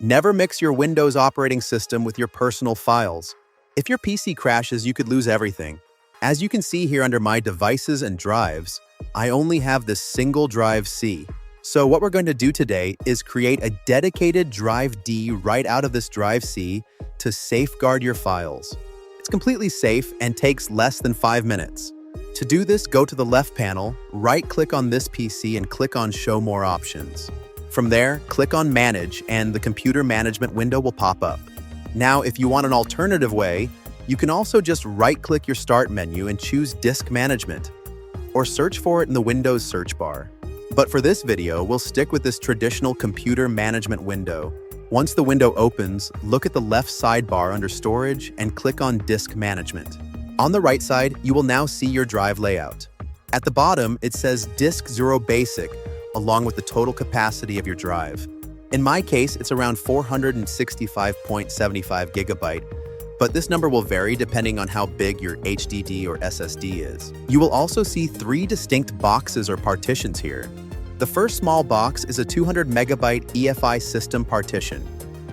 Never mix your Windows operating system with your personal files. If your PC crashes, you could lose everything. As you can see here under my devices and drives, I only have this single drive C. So what we're going to do today is create a dedicated drive D right out of this drive C to safeguard your files. It's completely safe and takes less than 5 minutes. To do this, go to the left panel, right-click on this PC and click on Show More Options. From there, click on Manage and the Computer Management window will pop up. Now, if you want an alternative way, you can also just right-click your Start menu and choose Disk Management, or search for it in the Windows search bar. But for this video, we'll stick with this traditional Computer Management window. Once the window opens, look at the left sidebar under Storage and click on Disk Management. On the right side, you will now see your drive layout. At the bottom, it says Disk 0 Basic, along with the total capacity of your drive. In my case, it's around 465.75 gigabyte, but this number will vary depending on how big your HDD or SSD is. You will also see 3 distinct boxes or partitions here. The first small box is a 200 megabyte EFI system partition.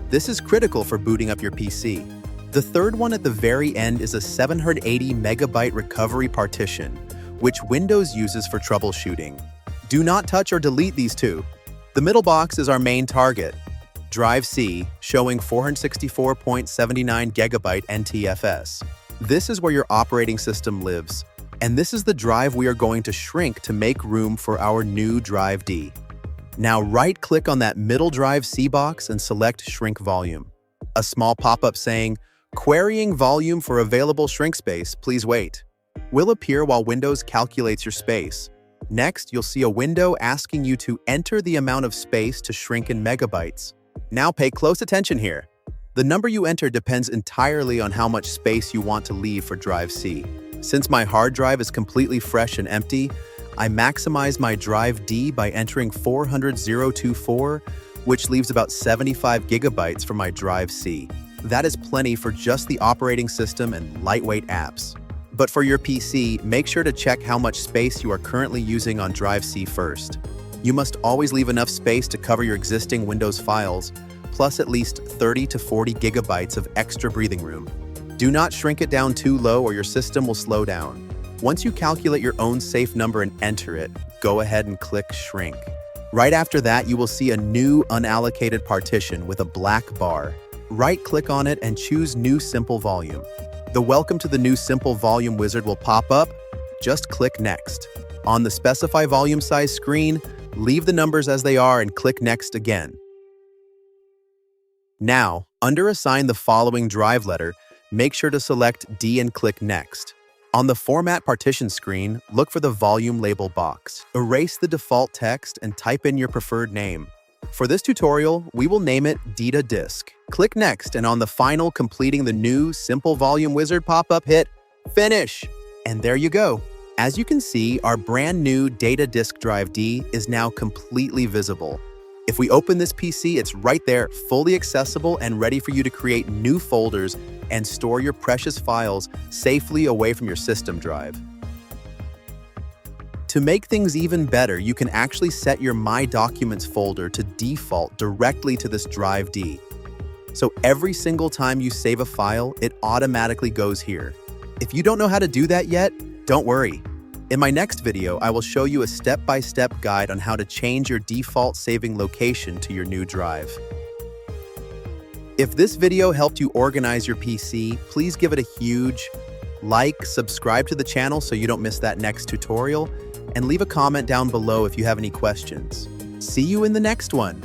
This is critical for booting up your PC. The third one at the very end is a 780 megabyte recovery partition, which Windows uses for troubleshooting. Do not touch or delete these two. The middle box is our main target, Drive C, showing 464.79 gigabyte NTFS. This is where your operating system lives, and this is the drive we are going to shrink to make room for our new Drive D. Now right-click on that middle Drive C box and select Shrink Volume. A small pop-up saying, "Querying volume for available shrink space, please wait," will appear while Windows calculates your space. Next, you'll see a window asking you to enter the amount of space to shrink in megabytes. Now pay close attention here. The number you enter depends entirely on how much space you want to leave for Drive C. Since my hard drive is completely fresh and empty, I maximize my Drive D by entering 400,024, which leaves about 75 gigabytes for my Drive C. That is plenty for just the operating system and lightweight apps. But for your PC, make sure to check how much space you are currently using on Drive C first. You must always leave enough space to cover your existing Windows files, plus at least 30 to 40 gigabytes of extra breathing room. Do not shrink it down too low or your system will slow down. Once you calculate your own safe number and enter it, go ahead and click Shrink. Right after that, you will see a new unallocated partition with a black bar. Right-click on it and choose New Simple Volume. The Welcome to the New Simple Volume wizard will pop up. Just click Next. On the Specify Volume Size screen, leave the numbers as they are and click Next again. Now, under Assign the following drive letter, make sure to select D and click Next. On the Format Partition screen, look for the Volume label box. Erase the default text and type in your preferred name. For this tutorial, we will name it Data Disk. Click Next, and on the final completing the new Simple Volume Wizard pop-up, hit Finish. And there you go. As you can see, our brand new Data Disk Drive D is now completely visible. If we open this PC, it's right there, fully accessible and ready for you to create new folders and store your precious files safely away from your system drive. To make things even better, you can actually set your My Documents folder to default directly to this Drive D. So every single time you save a file, it automatically goes here. If you don't know how to do that yet, don't worry. In my next video, I will show you a step-by-step guide on how to change your default saving location to your new drive. If this video helped you organize your PC, please give it a huge like, subscribe to the channel so you don't miss that next tutorial, and leave a comment down below if you have any questions. See you in the next one.